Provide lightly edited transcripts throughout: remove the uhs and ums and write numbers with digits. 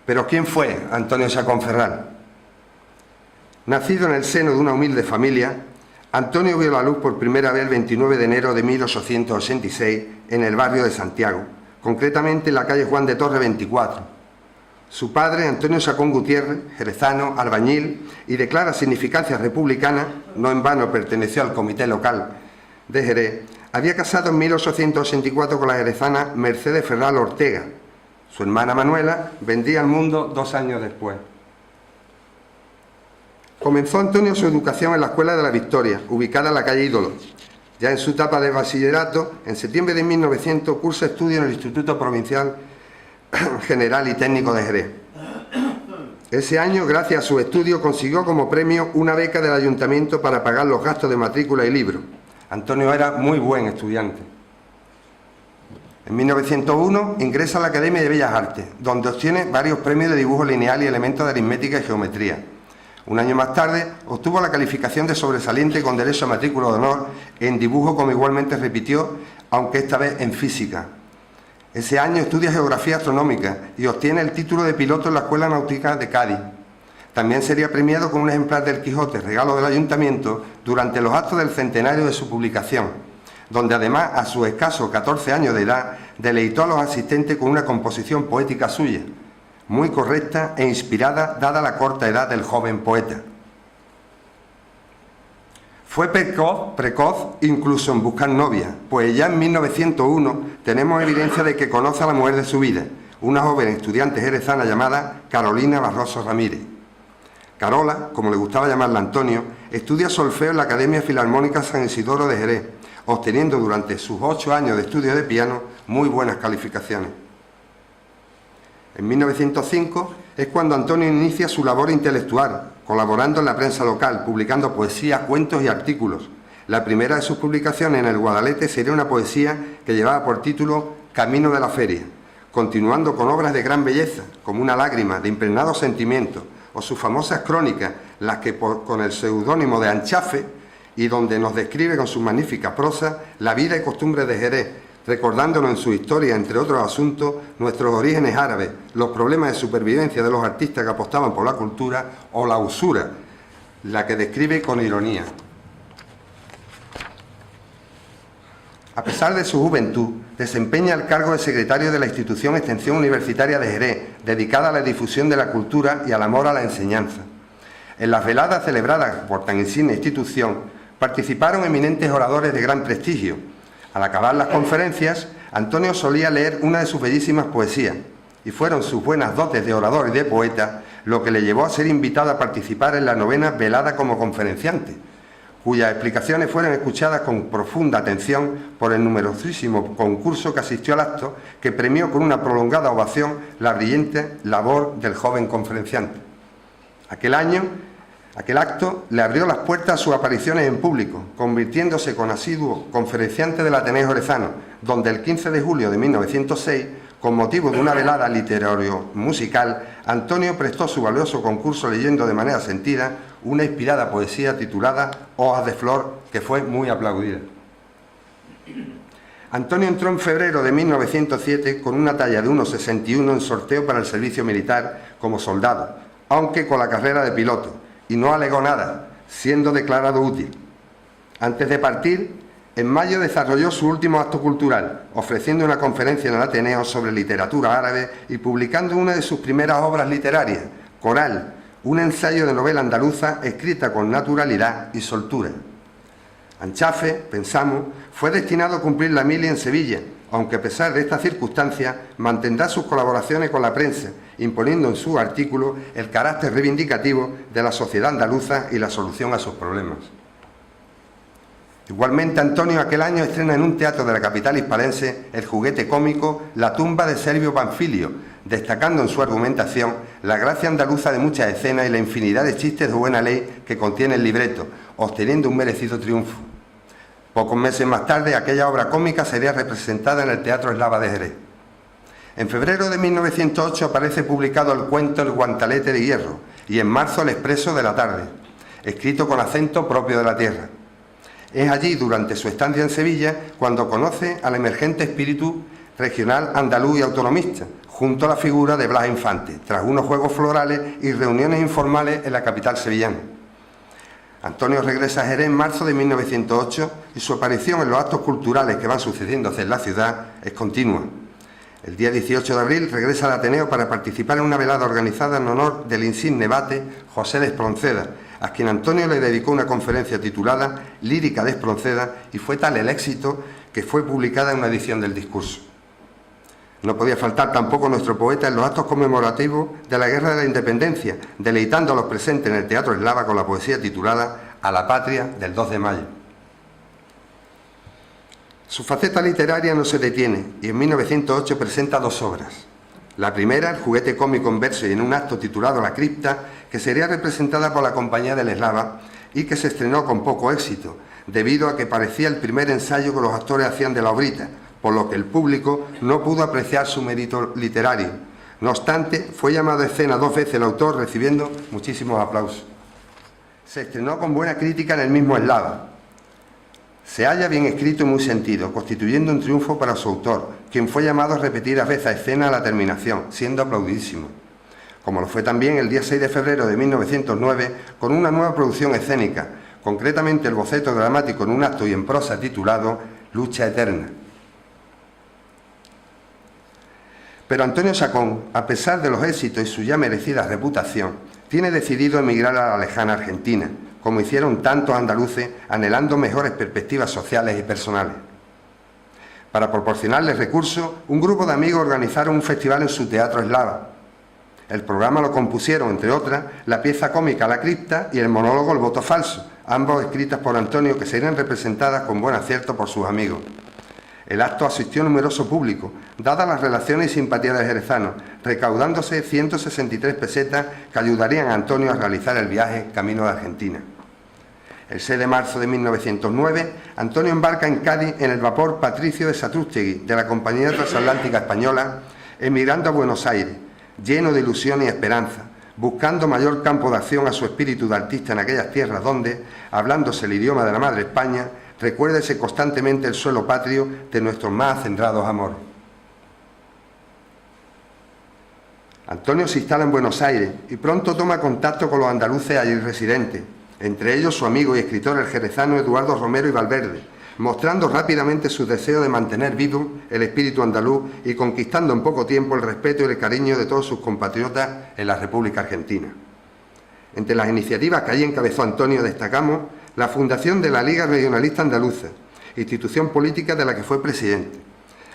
Pero ¿quién fue Antonio Chacón Ferral? Nacido en el seno de una humilde familia, Antonio vio la luz por primera vez el 29 de enero de 1886 en el barrio de Santiago, concretamente en la calle Juan de Torre 24. Su padre, Antonio Chacón Gutiérrez, jerezano, albañil y de clara significancia republicana, no en vano perteneció al comité local de Jerez, había casado en 1884 con la jerezana Mercedes Ferral Ortega. Su hermana Manuela vendría al mundo 2 años después. Comenzó Antonio su educación en la Escuela de la Victoria, ubicada en la calle Ídolos. Ya en su etapa de bachillerato, en septiembre de 1900, cursa estudios en el Instituto Provincial General y Técnico de Jerez. Ese año, gracias a su estudio, consiguió como premio una beca del ayuntamiento para pagar los gastos de matrícula y libros. Antonio era muy buen estudiante. En 1901 ingresa a la Academia de Bellas Artes, donde obtiene varios premios de dibujo lineal y elementos de aritmética y geometría. Un año más tarde obtuvo la calificación de sobresaliente con derecho a matrícula de honor en dibujo, como igualmente repitió, aunque esta vez en física. Ese año estudia geografía astronómica y obtiene el título de piloto en la Escuela Náutica de Cádiz. También sería premiado con un ejemplar del Quijote, regalo del ayuntamiento, durante los actos del centenario de su publicación, donde además, a sus escasos 14 años de edad, deleitó a los asistentes con una composición poética suya, muy correcta e inspirada dada la corta edad del joven poeta. Fue precoz incluso en buscar novia, pues ya en 1901 tenemos evidencia de que conoce a la mujer de su vida, una joven estudiante jerezana llamada Carolina Barroso Ramírez. Carola, como le gustaba llamarla Antonio, estudia solfeo en la Academia Filarmónica San Isidoro de Jerez, obteniendo durante sus 8 años de estudio de piano muy buenas calificaciones. En 1905 es cuando Antonio inicia su labor intelectual, colaborando en la prensa local, publicando poesías, cuentos y artículos. La primera de sus publicaciones en el Guadalete sería una poesía que llevaba por título Camino de la Feria, continuando con obras de gran belleza, como Una lágrima, de impregnado sentimiento, o sus famosas crónicas, las que con el seudónimo de Anchafe, y donde nos describe con su magnífica prosa la vida y costumbres de Jerez, recordándonos en su historia, entre otros asuntos, nuestros orígenes árabes, los problemas de supervivencia de los artistas que apostaban por la cultura o la usura, la que describe con ironía. A pesar de su juventud, desempeña el cargo de secretario de la institución Extensión Universitaria de Jerez, dedicada a la difusión de la cultura y al amor a la enseñanza. En las veladas celebradas por tan insigne institución, participaron eminentes oradores de gran prestigio. Al acabar las conferencias, Antonio solía leer una de sus bellísimas poesías, y fueron sus buenas dotes de orador y de poeta lo que le llevó a ser invitado a participar en la 9ª velada como conferenciante, cuyas explicaciones fueron escuchadas con profunda atención por el numerosísimo concurso que asistió al acto, que premió con una prolongada ovación la brillante labor del joven conferenciante. Aquel acto le abrió las puertas a sus apariciones en público, convirtiéndose con asiduo conferenciante del Ateneo Jerezano, donde el 15 de julio de 1906, con motivo de una velada literario-musical, Antonio prestó su valioso concurso leyendo de manera sentida una inspirada poesía titulada Hojas de Flor, que fue muy aplaudida. Antonio entró en febrero de 1907 con una talla de 1,61 en sorteo para el servicio militar como soldado, aunque con la carrera de piloto, y no alegó nada, siendo declarado útil. Antes de partir, en mayo desarrolló su último acto cultural, ofreciendo una conferencia en el Ateneo sobre literatura árabe y publicando una de sus primeras obras literarias, Coral, un ensayo de novela andaluza escrita con naturalidad y soltura. Anchafe, pensamos, fue destinado a cumplir la mili en Sevilla, aunque a pesar de esta circunstancia mantendrá sus colaboraciones con la prensa, imponiendo en su artículo el carácter reivindicativo de la sociedad andaluza y la solución a sus problemas. Igualmente, Antonio aquel año estrena en un teatro de la capital hispalense el juguete cómico La tumba de Servio Panfilio, destacando en su argumentación la gracia andaluza de muchas escenas y la infinidad de chistes de buena ley que contiene el libreto, obteniendo un merecido triunfo. Pocos meses más tarde, aquella obra cómica sería representada en el Teatro Eslava de Jerez. En febrero de 1908 aparece publicado el cuento El guantalete de hierro y en marzo El expreso de la tarde, escrito con acento propio de la tierra. Es allí, durante su estancia en Sevilla, cuando conoce al emergente espíritu regional andaluz y autonomista, junto a la figura de Blas Infante, tras unos juegos florales y reuniones informales en la capital sevillana. Antonio regresa a Jerez en marzo de 1908 y su aparición en los actos culturales que van sucediéndose en la ciudad es continua. El día 18 de abril regresa al Ateneo para participar en una velada organizada en honor del insigne vate José de Espronceda, a quien Antonio le dedicó una conferencia titulada Lírica de Espronceda, y fue tal el éxito que fue publicada en una edición del discurso. No podía faltar tampoco nuestro poeta en los actos conmemorativos de la Guerra de la Independencia, deleitando a los presentes en el Teatro Eslava con la poesía titulada A la patria del 2 de mayo. Su faceta literaria no se detiene y en 1908 presenta dos obras. La primera, el juguete cómico en verso y en un acto titulado La cripta, que sería representada por la Compañía del Eslava y que se estrenó con poco éxito, debido a que parecía el primer ensayo que los actores hacían de la obrita, por lo que el público no pudo apreciar su mérito literario. No obstante, fue llamado a escena 2 veces el autor, recibiendo muchísimos aplausos. Se estrenó con buena crítica en el mismo Eslava. Se halla bien escrito y muy sentido, constituyendo un triunfo para su autor, quien fue llamado a repetir a veces escena a la terminación, siendo aplaudidísimo. Como lo fue también el día 6 de febrero de 1909, con una nueva producción escénica, concretamente el boceto dramático en un acto y en prosa titulado Lucha Eterna. Pero Antonio Chacón, a pesar de los éxitos y su ya merecida reputación, tiene decidido emigrar a la lejana Argentina, como hicieron tantos andaluces anhelando mejores perspectivas sociales y personales. Para proporcionarles recursos, un grupo de amigos organizaron un festival en su teatro Eslava. El programa lo compusieron, entre otras, la pieza cómica La cripta y el monólogo El voto falso, ambos escritas por Antonio, que serían representadas con buen acierto por sus amigos. El acto asistió numeroso público, dadas las relaciones y simpatías de jerezanos, recaudándose 163 pesetas que ayudarían a Antonio a realizar el viaje camino de Argentina. El 6 de marzo de 1909, Antonio embarca en Cádiz en el vapor Patricio de Satrústegui, de la Compañía Transatlántica Española, emigrando a Buenos Aires, lleno de ilusión y esperanza, buscando mayor campo de acción a su espíritu de artista en aquellas tierras donde, hablándose el idioma de la madre España, recuérdese constantemente el suelo patrio de nuestros más acendrados amores. Antonio se instala en Buenos Aires y pronto toma contacto con los andaluces allí residentes, entre ellos su amigo y escritor el jerezano Eduardo Romero y Valverde, mostrando rápidamente su deseo de mantener vivo el espíritu andaluz y conquistando en poco tiempo el respeto y el cariño de todos sus compatriotas en la República Argentina. Entre las iniciativas que allí encabezó Antonio destacamos la fundación de la Liga Regionalista Andaluza, institución política de la que fue presidente.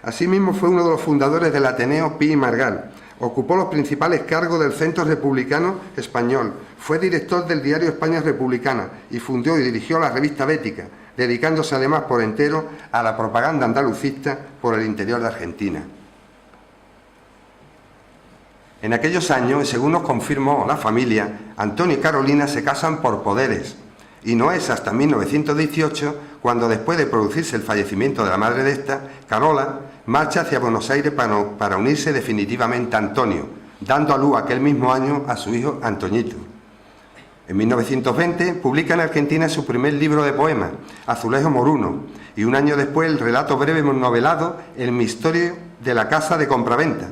Asimismo fue uno de los fundadores del Ateneo Pi y Margall, ocupó los principales cargos del Centro Republicano Español, fue director del diario España Republicana y fundó y dirigió la revista Bética, dedicándose además por entero a la propaganda andalucista por el interior de Argentina. En aquellos años, y según nos confirmó la familia, Antonio y Carolina se casan por poderes, y no es hasta 1918 cuando, después de producirse el fallecimiento de la madre de esta, Carola marcha hacia Buenos Aires para unirse definitivamente a Antonio, dando a luz aquel mismo año a su hijo Antoñito. En 1920 publica en Argentina su primer libro de poemas, Azulejo Moruno, y un año después el relato breve novelado El misterio de la casa de compraventa.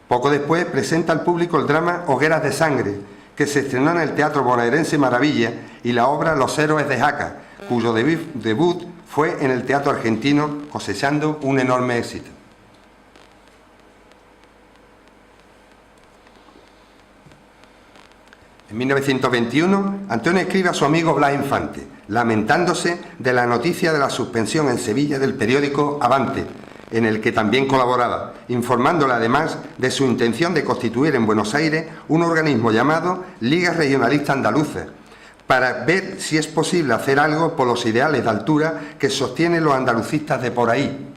Poco después presenta al público el drama Hogueras de sangre, que se estrenó en el Teatro Bonaerense Maravilla, y la obra Los héroes de Jaca, cuyo debut fue en el Teatro Argentino, cosechando un enorme éxito. En 1921, Antonio escribe a su amigo Blas Infante, lamentándose de la noticia de la suspensión en Sevilla del periódico Avante, en el que también colaboraba, informándole además de su intención de constituir en Buenos Aires un organismo llamado Liga Regionalista Andaluza, para ver si es posible hacer algo por los ideales de altura que sostienen los andalucistas de por ahí.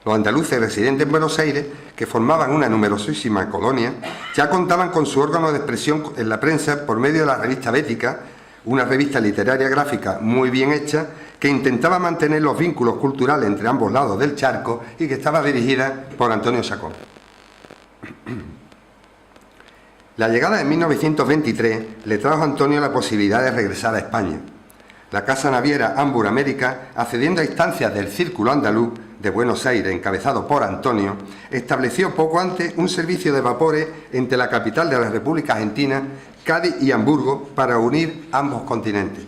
Los andaluces residentes en Buenos Aires, que formaban una numerosísima colonia, ya contaban con su órgano de expresión en la prensa por medio de la revista Bética, una revista literaria gráfica muy bien hecha, que intentaba mantener los vínculos culturales entre ambos lados del charco y que estaba dirigida por Antonio Chacón. La llegada de 1923 le trajo a Antonio la posibilidad de regresar a España. La Casa Naviera Ambur América, accediendo a instancias del Círculo Andaluz de Buenos Aires, encabezado por Antonio, estableció poco antes un servicio de vapores entre la capital de la República Argentina, Cádiz y Hamburgo, para unir ambos continentes.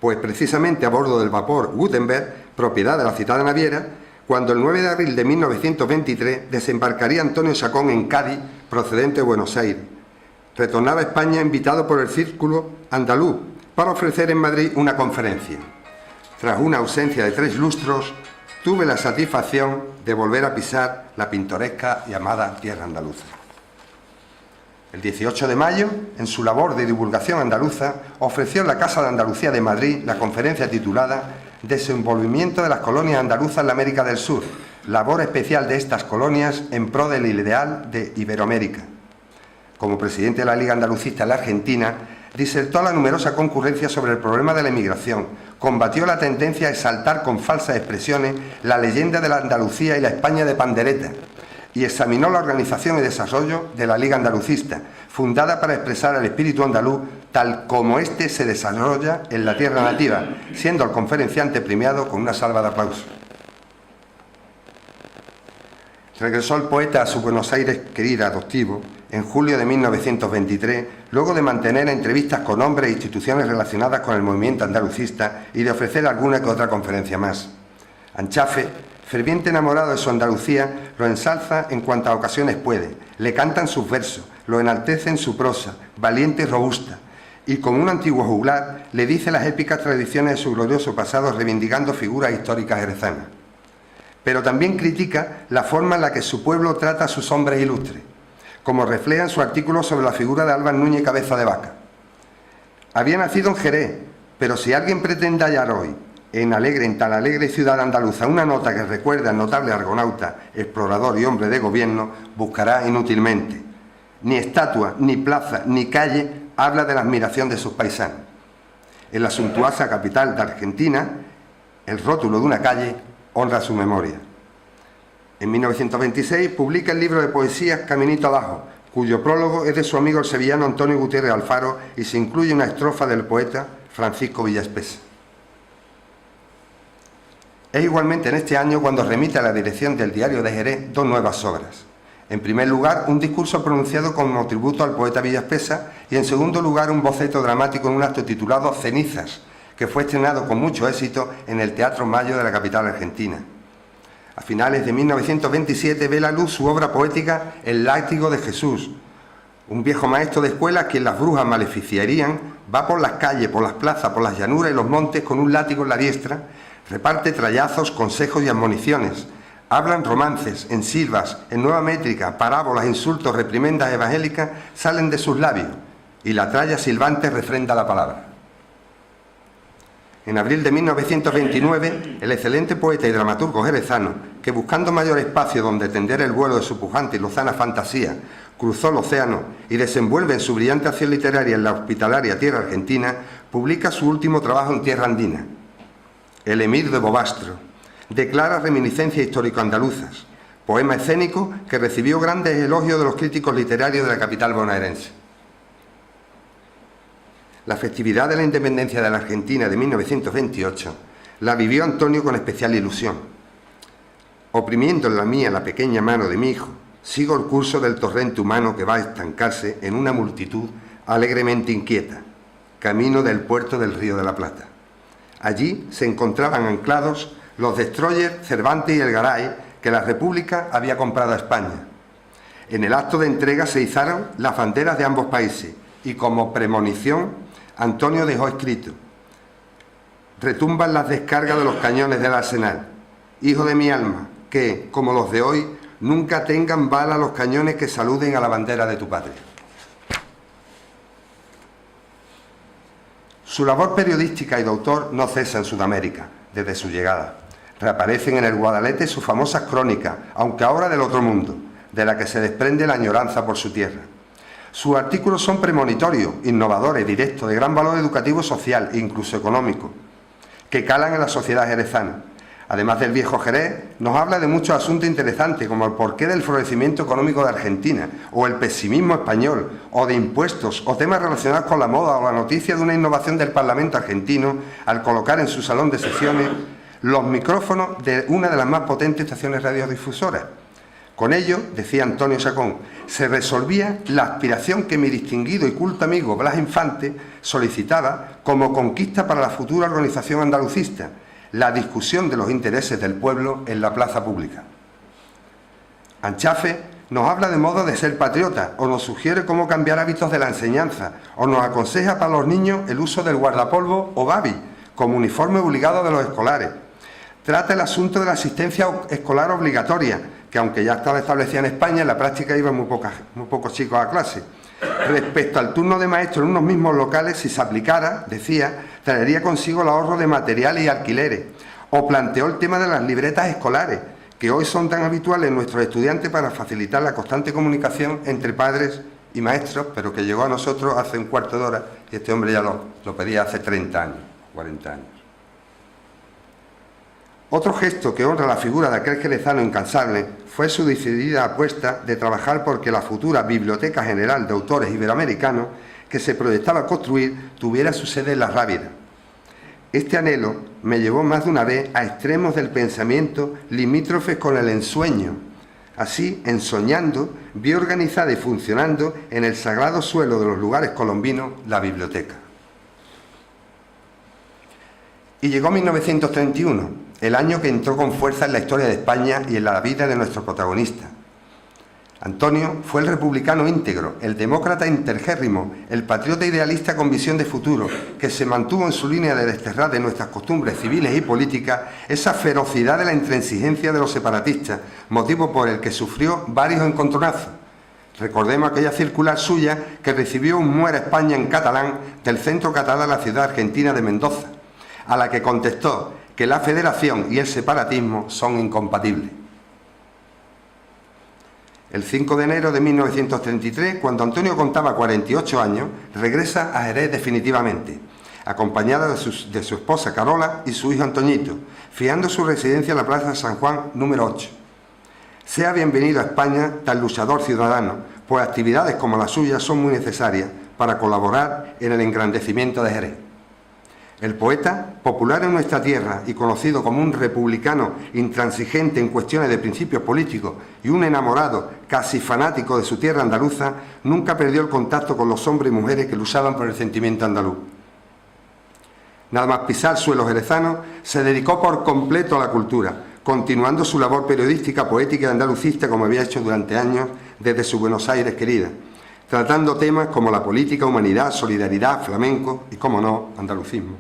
Pues precisamente a bordo del vapor Gutenberg, propiedad de la citada naviera, cuando el 9 de abril de 1923 desembarcaría Antonio Chacón en Cádiz, procedente de Buenos Aires. Retornaba a España invitado por el Círculo Andaluz para ofrecer en Madrid una conferencia. Tras una ausencia de 3 lustros, tuve la satisfacción de volver a pisar la pintoresca y amada tierra andaluza. El 18 de mayo, en su labor de divulgación andaluza, ofreció en la Casa de Andalucía de Madrid la conferencia titulada Desenvolvimiento de las colonias andaluzas en la América del Sur, labor especial de estas colonias en pro del ideal de Iberoamérica. Como presidente de la Liga Andalucista en la Argentina, disertó a la numerosa concurrencia sobre el problema de la emigración, combatió la tendencia a exaltar con falsas expresiones la leyenda de la Andalucía y la España de pandereta, y examinó la organización y desarrollo de la Liga Andalucista, fundada para expresar el espíritu andaluz tal como éste se desarrolla en la tierra nativa, siendo el conferenciante premiado con una salva de aplausos. Regresó el poeta a su Buenos Aires querido adoptivo en julio de 1923, luego de mantener entrevistas con hombres e instituciones relacionadas con el movimiento andalucista y de ofrecer alguna que otra conferencia más. Anchafe, ferviente enamorado de su Andalucía, lo ensalza en cuantas ocasiones puede, le cantan sus versos, lo enaltece en su prosa, valiente y robusta, y como un antiguo juglar le dice las épicas tradiciones de su glorioso pasado reivindicando figuras históricas jerezanas. Pero también critica la forma en la que su pueblo trata a sus hombres ilustres, como refleja en su artículo sobre la figura de Álvar Núñez Cabeza de Vaca. Había nacido en Jerez, pero si alguien pretende hallar hoy en tan alegre ciudad andaluza una nota que recuerde al notable argonauta, explorador y hombre de gobierno, buscará inútilmente. Ni estatua, ni plaza, ni calle habla de la admiración de sus paisanos. En la suntuosa capital de Argentina, el rótulo de una calle honra su memoria. En 1926 publica el libro de poesías Caminito abajo, cuyo prólogo es de su amigo el sevillano Antonio Gutiérrez Alfaro y se incluye una estrofa del poeta Francisco Villaspesa. Es igualmente en este año cuando remite a la dirección del Diario de Jerez 2 nuevas obras. En primer lugar, un discurso pronunciado como tributo al poeta Villaspesa y en segundo lugar, un boceto dramático en un acto titulado Cenizas, que fue estrenado con mucho éxito en el Teatro Mayo de la capital argentina. A finales de 1927 ve la luz su obra poética El látigo de Jesús. Un viejo maestro de escuela a quien las brujas maleficiarían va por las calles, por las plazas, por las llanuras y los montes con un látigo en la diestra, reparte trallazos, consejos y admoniciones. Hablan romances, en silvas, en nueva métrica, parábolas, insultos, reprimendas evangélicas salen de sus labios y la tralla silbante refrenda la palabra. En abril de 1929, el excelente poeta y dramaturgo jerezano, que buscando mayor espacio donde tender el vuelo de su pujante y lozana fantasía, cruzó el océano y desenvuelve en su brillante acción literaria en la hospitalaria tierra argentina, publica su último trabajo en tierra andina, El Emir de Bobastro, de claras reminiscencias histórico-andaluzas, poema escénico que recibió grandes elogios de los críticos literarios de la capital bonaerense. La festividad de la independencia de la Argentina de 1928 la vivió Antonio con especial ilusión. Oprimiendo en la mía la pequeña mano de mi hijo, sigo el curso del torrente humano que va a estancarse en una multitud alegremente inquieta, camino del puerto del Río de la Plata. Allí se encontraban anclados los destroyers Cervantes y el Garay que la República había comprado a España. En el acto de entrega se izaron las banderas de ambos países y como premonición Antonio dejó escrito: retumban las descargas de los cañones del arsenal. Hijo de mi alma, que, como los de hoy, nunca tengan bala los cañones que saluden a la bandera de tu patria. Su labor periodística y de autor no cesa en Sudamérica desde su llegada. Reaparecen en el Guadalete sus famosas crónicas, aunque ahora del otro mundo, de la que se desprende la añoranza por su tierra. Sus artículos son premonitorios, innovadores, directos, de gran valor educativo, social e incluso económico, que calan en la sociedad jerezana. Además del viejo Jerez, nos habla de muchos asuntos interesantes, como el porqué del florecimiento económico de Argentina, o el pesimismo español, o de impuestos, o temas relacionados con la moda, o la noticia de una innovación del Parlamento argentino al colocar en su salón de sesiones los micrófonos de una de las más potentes estaciones radiodifusoras. Con ello, decía Antonio Chacón, se resolvía la aspiración que mi distinguido y culto amigo Blas Infante solicitaba como conquista para la futura organización andalucista, la discusión de los intereses del pueblo en la plaza pública. Anchafe nos habla de modo de ser patriota, o nos sugiere cómo cambiar hábitos de la enseñanza, o nos aconseja para los niños el uso del guardapolvo o babi como uniforme obligado de los escolares. Trata el asunto de la asistencia escolar obligatoria, que aunque ya estaba establecida en España, en la práctica iban muy pocos chicos a clase. Respecto al turno de maestro en unos mismos locales, si se aplicara, decía, traería consigo el ahorro de materiales y alquileres. O planteó el tema de las libretas escolares, que hoy son tan habituales en nuestros estudiantes para facilitar la constante comunicación entre padres y maestros, pero que llegó a nosotros hace un cuarto de hora y este hombre ya lo pedía hace 30 años, 40 años. Otro gesto que honra la figura de aquel jerezano incansable fue su decidida apuesta de trabajar porque la futura Biblioteca General de Autores Iberoamericanos que se proyectaba construir tuviera su sede en La Rábida. Este anhelo me llevó más de una vez a extremos del pensamiento limítrofes con el ensueño. Así, ensoñando, vi organizada y funcionando en el sagrado suelo de los lugares colombinos la biblioteca. Y llegó 1931, el año que entró con fuerza en la historia de España y en la vida de nuestro protagonista. Antonio fue el republicano íntegro, el demócrata intergérrimo, el patriota idealista con visión de futuro, que se mantuvo en su línea de desterrar de nuestras costumbres civiles y políticas esa ferocidad de la intransigencia de los separatistas, motivo por el que sufrió varios encontronazos. Recordemos aquella circular suya que recibió un Muera España en catalán del centro catalán de la ciudad argentina de Mendoza, a la que contestó que la federación y el separatismo son incompatibles. El 5 de enero de 1933, cuando Antonio contaba 48 años, regresa a Jerez definitivamente, acompañada de su esposa Carola y su hijo Antoñito, fijando su residencia en la Plaza de San Juan número 8. Sea bienvenido a España tan luchador ciudadano, pues actividades como la suya son muy necesarias para colaborar en el engrandecimiento de Jerez. El poeta, popular en nuestra tierra y conocido como un republicano intransigente en cuestiones de principios políticos y un enamorado, casi fanático de su tierra andaluza, nunca perdió el contacto con los hombres y mujeres que luchaban por el sentimiento andaluz. Nada más pisar suelo jerezano, se dedicó por completo a la cultura, continuando su labor periodística, poética y andalucista como había hecho durante años desde su Buenos Aires querida, tratando temas como la política, humanidad, solidaridad, flamenco y, como no, andalucismo.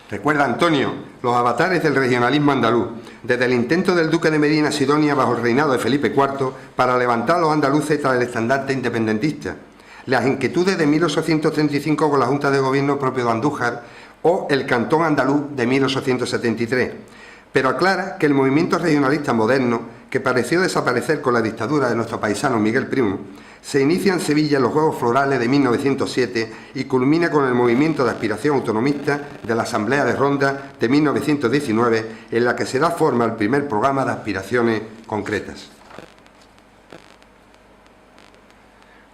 Recuerda Antonio los avatares del regionalismo andaluz, desde el intento del duque de Medina Sidonia bajo el reinado de Felipe IV para levantar a los andaluces tras el estandarte independentista, las inquietudes de 1835 con la Junta de Gobierno propio de Andújar o el Cantón Andaluz de 1873, pero aclara que el movimiento regionalista moderno, que pareció desaparecer con la dictadura de nuestro paisano Miguel Primo, se inicia en Sevilla en los Juegos Florales de 1907 y culmina con el movimiento de aspiración autonomista de la Asamblea de Ronda de 1919, en la que se da forma al primer programa de aspiraciones concretas.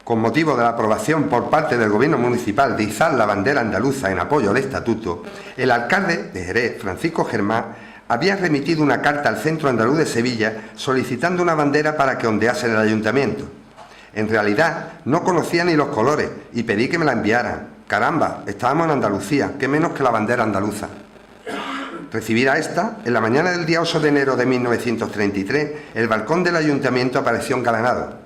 Con motivo de la aprobación por parte del Gobierno municipal de izar la bandera andaluza en apoyo al Estatuto, el alcalde de Jerez, Francisco Germán, había remitido una carta al Centro Andaluz de Sevilla solicitando una bandera para que ondease en el ayuntamiento. En realidad, no conocía ni los colores y pedí que me la enviaran. Caramba, estábamos en Andalucía, qué menos que la bandera andaluza. Recibida esta, en la mañana del día 8 de enero de 1933, el balcón del ayuntamiento apareció engalanado.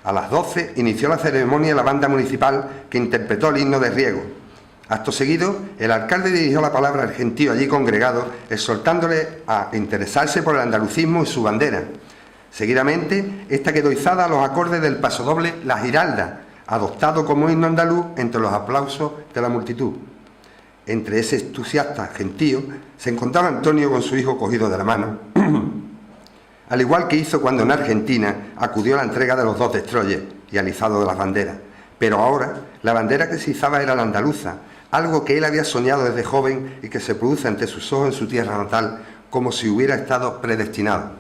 A las 12 inició la ceremonia la banda municipal que interpretó el himno de Riego. Acto seguido, el alcalde dirigió la palabra al gentío allí congregado, exhortándole a interesarse por el andalucismo y su bandera. Seguidamente, esta quedó izada a los acordes del pasodoble La Giralda, adoptado como himno andaluz entre los aplausos de la multitud. Entre ese entusiasta gentío se encontraba Antonio con su hijo cogido de la mano, al igual que hizo cuando en Argentina acudió a la entrega de los 2 destroyers y al izado de las banderas, pero ahora la bandera que se izaba era la andaluza, algo que él había soñado desde joven y que se produce ante sus ojos en su tierra natal, como si hubiera estado predestinado.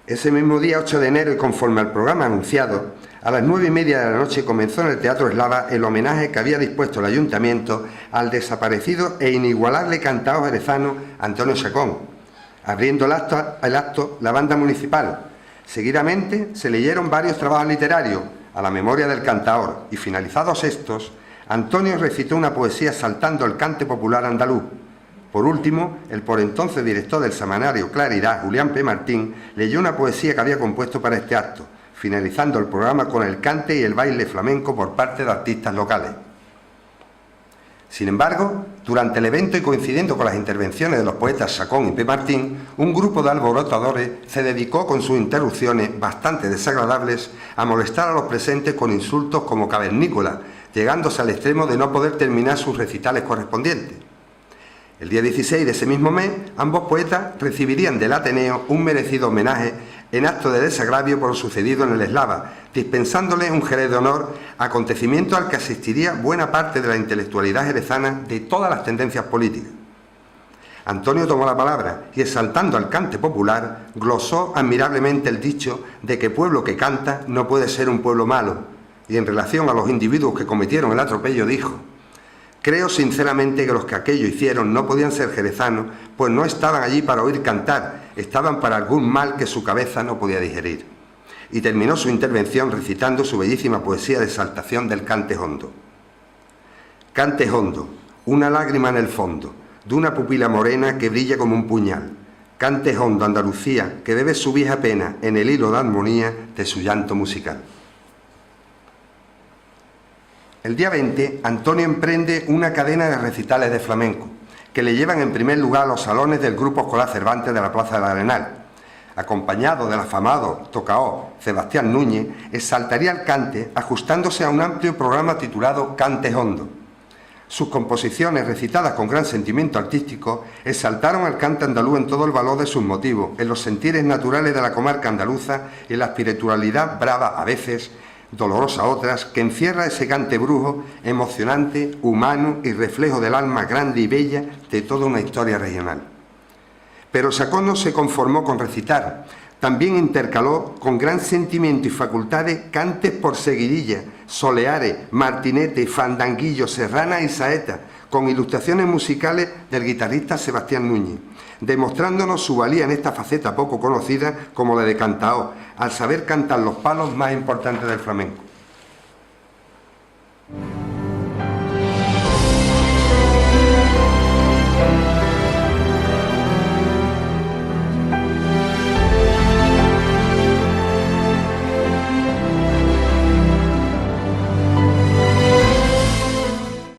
Ese mismo día, 8 de enero, y conforme al programa anunciado, a las 9:30 de la noche comenzó en el Teatro Eslava el homenaje que había dispuesto el Ayuntamiento al desaparecido e inigualable cantaor jerezano Antonio Chacón, abriendo el acto la banda municipal. Seguidamente se leyeron varios trabajos literarios a la memoria del cantaor y, finalizados estos, Antonio recitó una poesía exaltando el cante popular andaluz. Por último, el por entonces director del semanario Claridad, Julián P. Martín, leyó una poesía que había compuesto para este acto, finalizando el programa con el cante y el baile flamenco por parte de artistas locales. Sin embargo, durante el evento y coincidiendo con las intervenciones de los poetas Chacón y P. Martín, un grupo de alborotadores se dedicó con sus interrupciones, bastante desagradables, a molestar a los presentes con insultos como cavernícola, llegándose al extremo de no poder terminar sus recitales correspondientes. El día 16 de ese mismo mes, ambos poetas recibirían del Ateneo un merecido homenaje en acto de desagravio por lo sucedido en el Eslava, dispensándoles un jerez de honor, acontecimiento al que asistiría buena parte de la intelectualidad jerezana de todas las tendencias políticas. Antonio tomó la palabra y, exaltando al cante popular, glosó admirablemente el dicho de que pueblo que canta no puede ser un pueblo malo, y en relación a los individuos que cometieron el atropello dijo: creo sinceramente que los que aquello hicieron no podían ser jerezanos, pues no estaban allí para oír cantar, estaban para algún mal que su cabeza no podía digerir. Y terminó su intervención recitando su bellísima poesía de exaltación del cante hondo. Cante hondo, una lágrima en el fondo, de una pupila morena que brilla como un puñal. Cante hondo, Andalucía, que bebe su vieja pena en el hilo de armonía de su llanto musical. El día 20, Antonio emprende una cadena de recitales de flamenco, que le llevan en primer lugar a los salones del Grupo Escolar Cervantes de la Plaza del Arenal. Acompañado del afamado tocaó Sebastián Núñez, exaltaría el cante ajustándose a un amplio programa titulado Cante Hondo. Sus composiciones, recitadas con gran sentimiento artístico, exaltaron el cante andaluz en todo el valor de sus motivos, en los sentires naturales de la comarca andaluza y en la espiritualidad brava a veces, dolorosa a otras, que encierra ese cante brujo, emocionante, humano y reflejo del alma grande y bella de toda una historia regional. Pero Chacón no se conformó con recitar, también intercaló con gran sentimiento y facultades cantes por seguidilla, soleares, martinetes, fandanguillos, serranas y saetas, con ilustraciones musicales del guitarrista Sebastián Núñez, demostrándonos su valía en esta faceta poco conocida como la de cantaor, al saber cantar los palos más importantes del flamenco.